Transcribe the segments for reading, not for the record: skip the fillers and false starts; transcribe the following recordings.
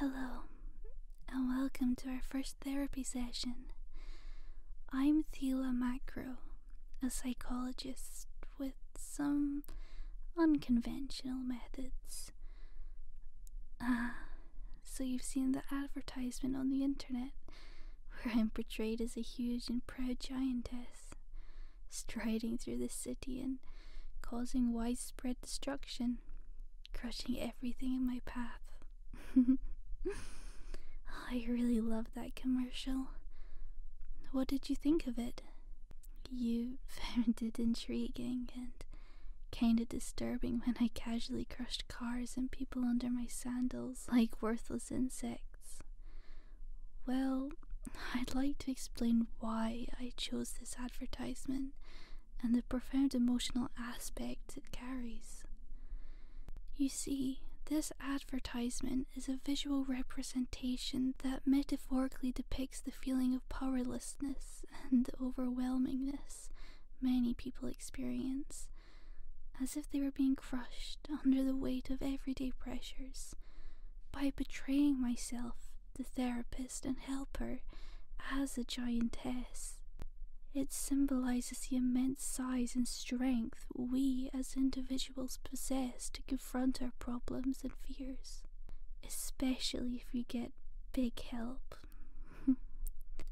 Hello, and welcome to our first therapy session. I'm Thela Macro, a psychologist with some unconventional methods. So you've seen the advertisement on the internet where I'm portrayed as a huge and proud giantess, striding through the city and causing widespread destruction, crushing everything in my path. I really loved that commercial. What did you think of it? You found it intriguing and kinda disturbing when I casually crushed cars and people under my sandals like worthless insects. Well, I'd like to explain why I chose this advertisement and the profound emotional aspect it carries. You see, this advertisement is a visual representation that metaphorically depicts the feeling of powerlessness and overwhelmingness many people experience, as if they were being crushed under the weight of everyday pressures. By portraying myself, the therapist and helper, as a giantess, it symbolizes the immense size and strength we as individuals possess to confront our problems and fears, especially if we get big help.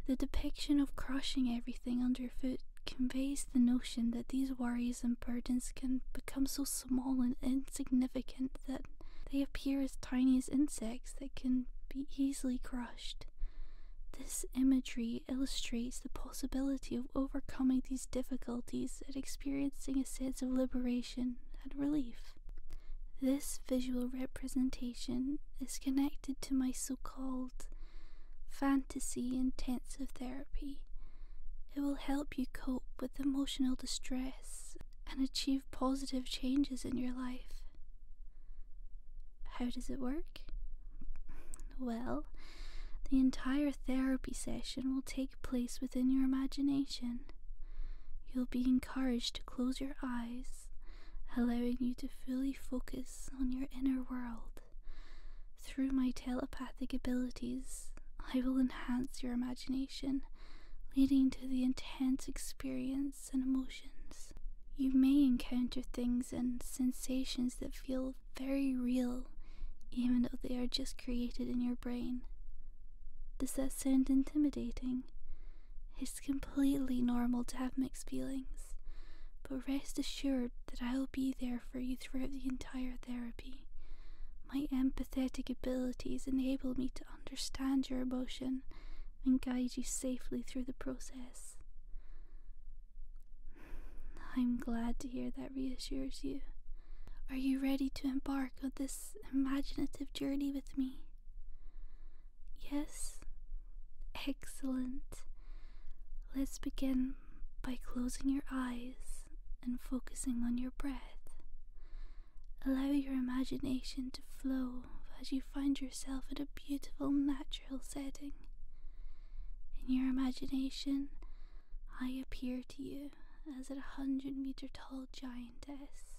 The depiction of crushing everything underfoot conveys the notion that these worries and burdens can become so small and insignificant that they appear as tiny as insects that can be easily crushed. This imagery illustrates the possibility of overcoming these difficulties and experiencing a sense of liberation and relief. This visual representation is connected to my so-called fantasy intensive therapy. It will help you cope with emotional distress and achieve positive changes in your life. How does it work? Well, the entire therapy session will take place within your imagination. You'll be encouraged to close your eyes, allowing you to fully focus on your inner world. Through my telepathic abilities, I will enhance your imagination, leading to the intense experience and emotions. You may encounter things and sensations that feel very real, even though they are just created in your brain. Does that sound intimidating? It's completely normal to have mixed feelings, but rest assured that I will be there for you throughout the entire therapy. My empathetic abilities enable me to understand your emotion and guide you safely through the process. I'm glad to hear that reassures you. Are you ready to embark on this imaginative journey with me? Yes? Excellent. Let's begin by closing your eyes and focusing on your breath. Allow your imagination to flow as you find yourself in a beautiful natural setting. In your imagination, I appear to you as a 100-meter tall giantess,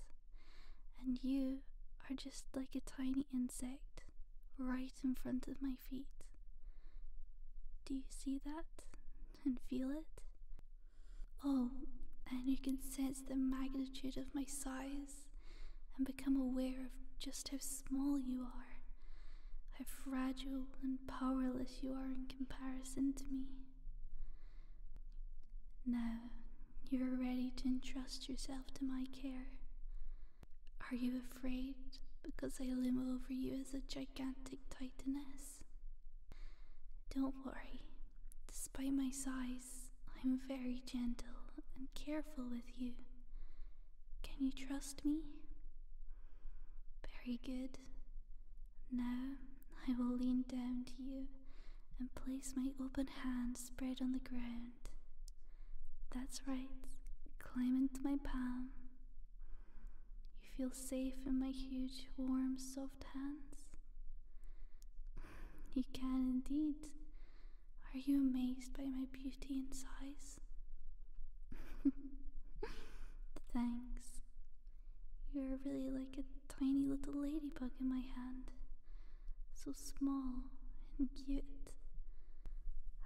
and you are just like a tiny insect right in front of my feet. Do you see that and feel it? Oh, and you can sense the magnitude of my size and become aware of just how small you are, how fragile and powerless you are in comparison to me. Now, you are ready to entrust yourself to my care. Are you afraid because I loom over you as a gigantic titaness? Don't worry. Despite my size, I'm very gentle and careful with you. Can you trust me? Very good. Now I will lean down to you and place my open hand spread on the ground. That's right. Climb into my palm. You feel safe in my huge, warm, soft hands? You can indeed. Are you amazed by my beauty and size? Thanks. You're really like a tiny little ladybug in my hand. so small and cute.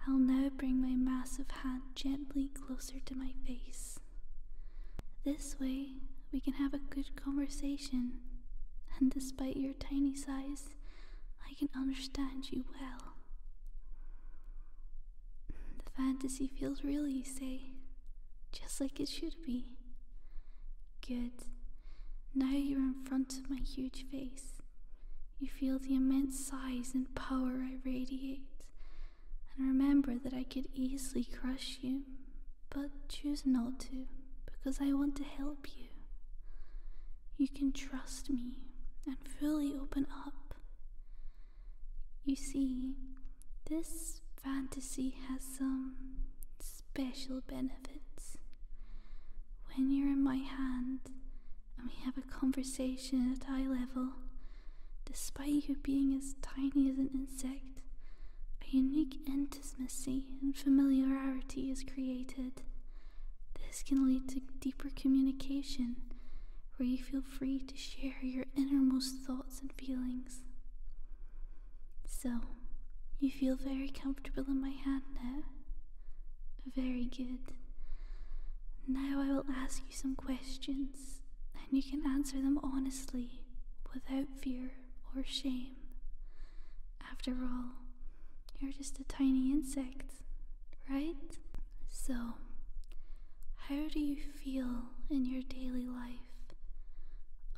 I'll now bring my massive hand gently closer to my face. This way, we can have a good conversation, and despite your tiny size, I can understand you well. The fantasy feels real, you say, just like it should be. Good. Now you're in front of my huge face. You feel the immense size and power I radiate, and remember that I could easily crush you, but choose not to, because I want to help you. You can trust me and fully open up. You see, this fantasy has some special benefits. When you're in my hand and we have a conversation at eye level, despite you being as tiny as an insect, a unique intimacy and familiarity is created. This can lead to deeper communication, where you feel free to share your innermost thoughts and feelings. So, you feel very comfortable in my hand now? Very good. Now I will ask you some questions, and you can answer them honestly, without fear or shame. After all, you're just a tiny insect, right? So, how do you feel in your daily life?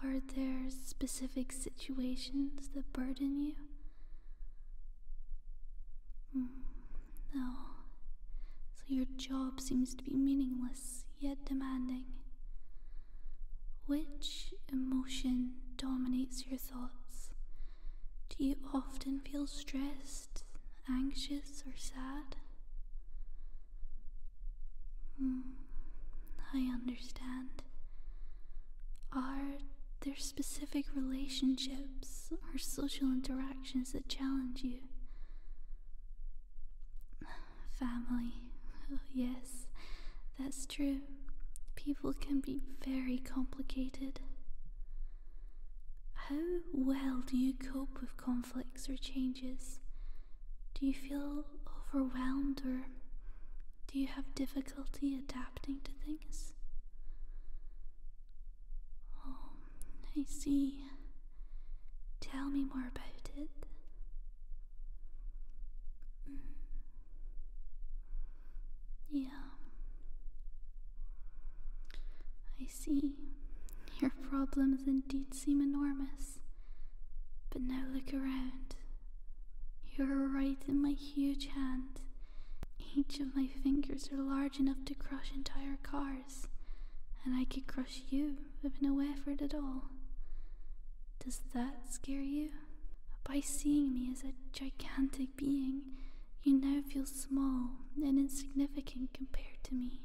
Are there specific situations that burden you? No. So your job seems to be meaningless, yet demanding. Which emotion dominates your thoughts? Do you often feel stressed, anxious, or sad? I understand. Are there specific relationships or social interactions that challenge you? Family. Oh yes, that's true. People can be very complicated. How well do you cope with conflicts or changes? Do you feel overwhelmed, or do you have difficulty adapting to things? Oh, I see. Tell me more about it. Yeah. I see. Your problems indeed seem enormous. But now look around. You're right in my huge hand. Each of my fingers are large enough to crush entire cars, and I could crush you with no effort at all. Does that scare you? By seeing me as a gigantic being, you now feel small and insignificant compared to me.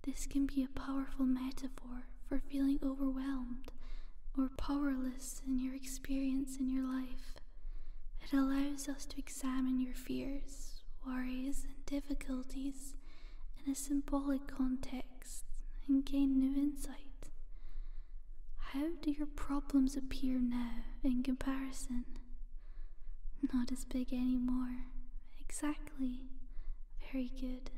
This can be a powerful metaphor for feeling overwhelmed or powerless in your experience in your life. It allows us to examine your fears, worries, and difficulties in a symbolic context and gain new insight. How do your problems appear now in comparison? Not as big anymore. Exactly. Very good.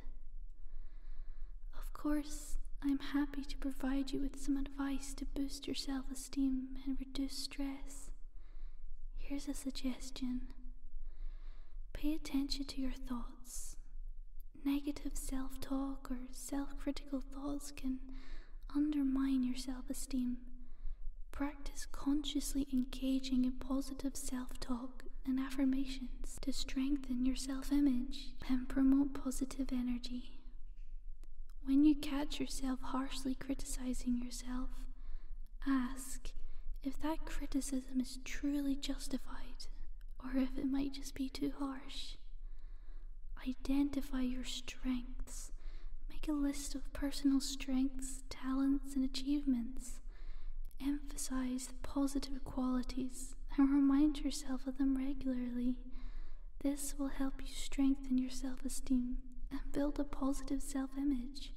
Of course, I'm happy to provide you with some advice to boost your self-esteem and reduce stress. Here's a suggestion. Pay attention to your thoughts. Negative self-talk or self-critical thoughts can undermine your self-esteem. Practice consciously engaging in positive self-talk and affirmations to strengthen your self-image and promote positive energy. When you catch yourself harshly criticizing yourself, ask if that criticism is truly justified or if it might just be too harsh. Identify your strengths. Make a list of personal strengths, talents, and achievements. Emphasize the positive qualities and remind yourself of them regularly. This will help you strengthen your self-esteem and build a positive self-image.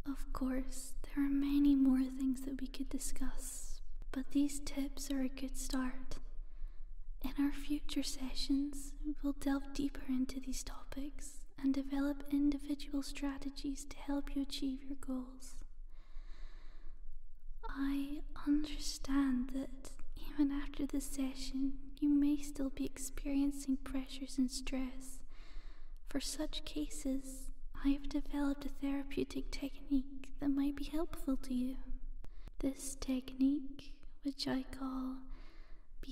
Of course, there are many more things that we could discuss, but these tips are a good start. In our future sessions, we'll delve deeper into these topics and develop individual strategies to help you achieve your goals. I understand that even after this session, you may still be experiencing pressures and stress. For such cases, I have developed a therapeutic technique that might be helpful to you. This technique, which I call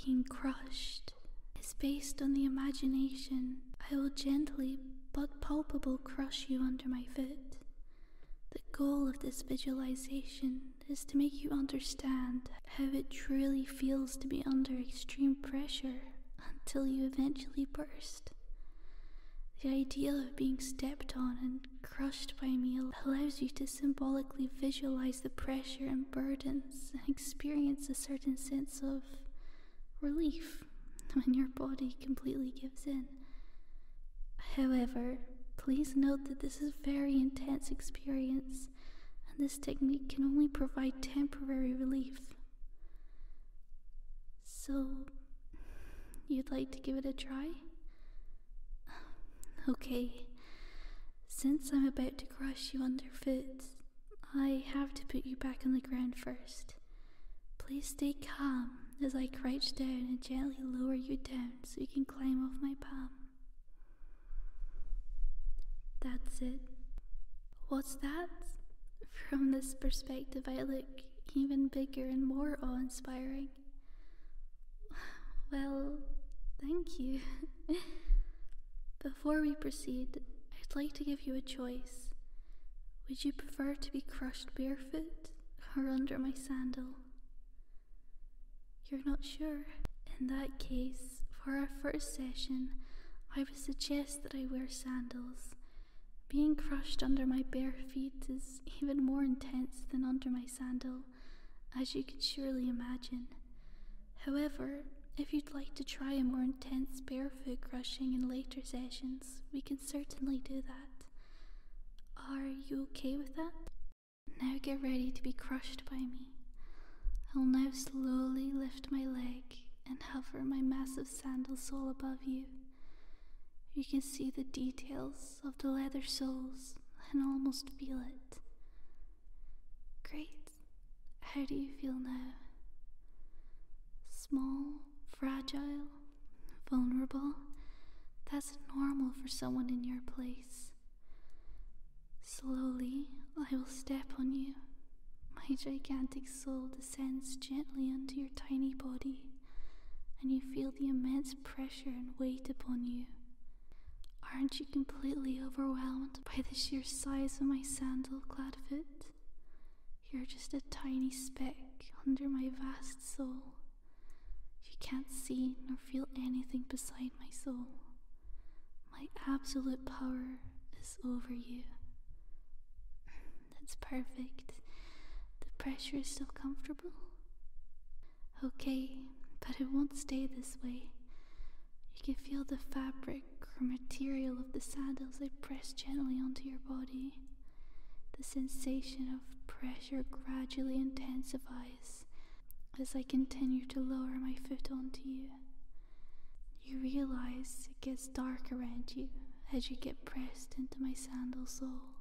being crushed, is based on the imagination. I will gently but palpable crush you under my foot. The goal of this visualization is to make you understand how it truly feels to be under extreme pressure until you eventually burst. The idea of being stepped on and crushed by me allows you to symbolically visualize the pressure and burdens and experience a certain sense of relief when your body completely gives in. However, please note that this is a very intense experience, and this technique can only provide temporary relief. So, you'd like to give it a try? Okay, since I'm about to crush you underfoot, I have to put you back on the ground first. Please stay calm as I crouch down and gently lower you down so you can climb off my palm. That's it. What's that? From this perspective, I look even bigger and more awe-inspiring. Well, thank you. Before we proceed, I'd like to give you a choice. Would you prefer to be crushed barefoot or under my sandal? You're not sure? In that case, for our first session, I would suggest that I wear sandals. Being crushed under my bare feet is even more intense than under my sandal, as you can surely imagine. However, if you'd like to try a more intense barefoot crushing in later sessions, we can certainly do that. Are you okay with that? Now get ready to be crushed by me. I'll now slowly lift my leg and hover my massive sandal sole above you. You can see the details of the leather soles and almost feel it. Great. How do you feel now? Small, fragile, vulnerable? That's normal for someone in your place. Slowly, I will step on you. My gigantic soul descends gently onto your tiny body, and you feel the immense pressure and weight upon you. Aren't you completely overwhelmed by the sheer size of my sandal-clad foot? You're just a tiny speck under my vast soul. You can't see nor feel anything beside my soul. My absolute power is over you. That's perfect. The pressure is still comfortable? Okay, but it won't stay this way. You can feel the fabric or material of the sandals I press gently onto your body. The sensation of pressure gradually intensifies as I continue to lower my foot onto you. You realize it gets dark around you as you get pressed into my sandal sole.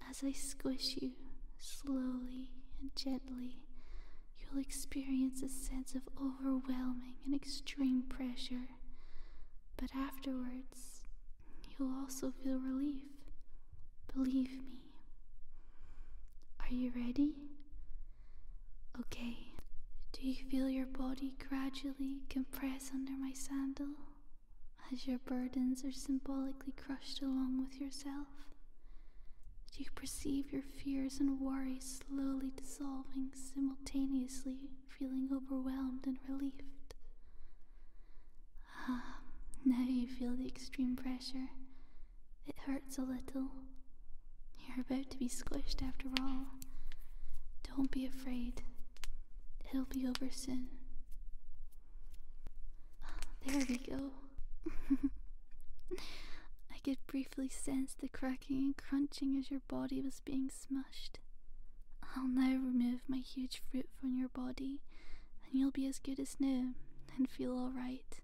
As I squish you slowly and gently, you'll experience a sense of overwhelming and extreme pressure. But afterwards, you'll also feel relief. Believe me. Are you ready? Okay. Do you feel your body gradually compress under my sandal as your burdens are symbolically crushed along with yourself? Do you perceive your fears and worries slowly dissolving, simultaneously feeling overwhelmed and relieved? Now you feel the extreme pressure. It hurts a little. You're about to be squished after all. Don't be afraid. It'll be over soon. There we go. I could briefly sense the cracking and crunching as your body was being smushed. I'll now remove my huge fruit from your body, and you'll be as good as new, and feel alright.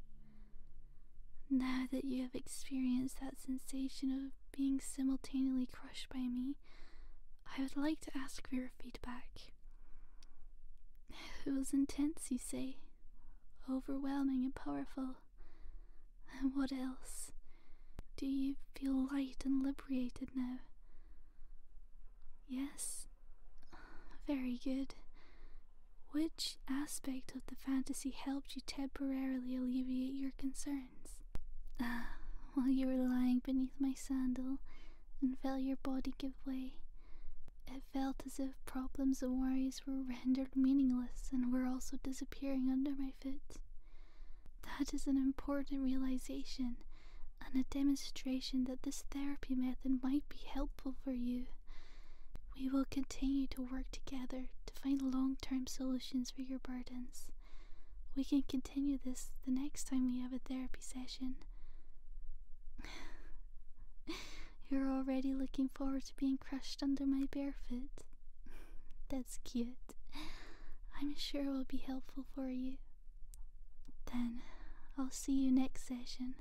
Now that you have experienced that sensation of being simultaneously crushed by me, I would like to ask for your feedback. It was intense, you say? Overwhelming and powerful. And what else? Do you feel light and liberated now? Yes? Very good. Which aspect of the fantasy helped you temporarily alleviate your concerns? While you were lying beneath my sandal and felt your body give way, it felt as if problems and worries were rendered meaningless and were also disappearing under my feet. That is an important realization and a demonstration that this therapy method might be helpful for you. We will continue to work together to find long-term solutions for your burdens. We can continue this the next time we have a therapy session. You're already looking forward to being crushed under my bare foot. That's cute. I'm sure it will be helpful for you. Then, I'll see you next session.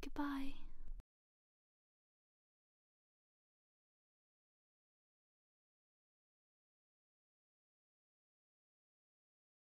Goodbye.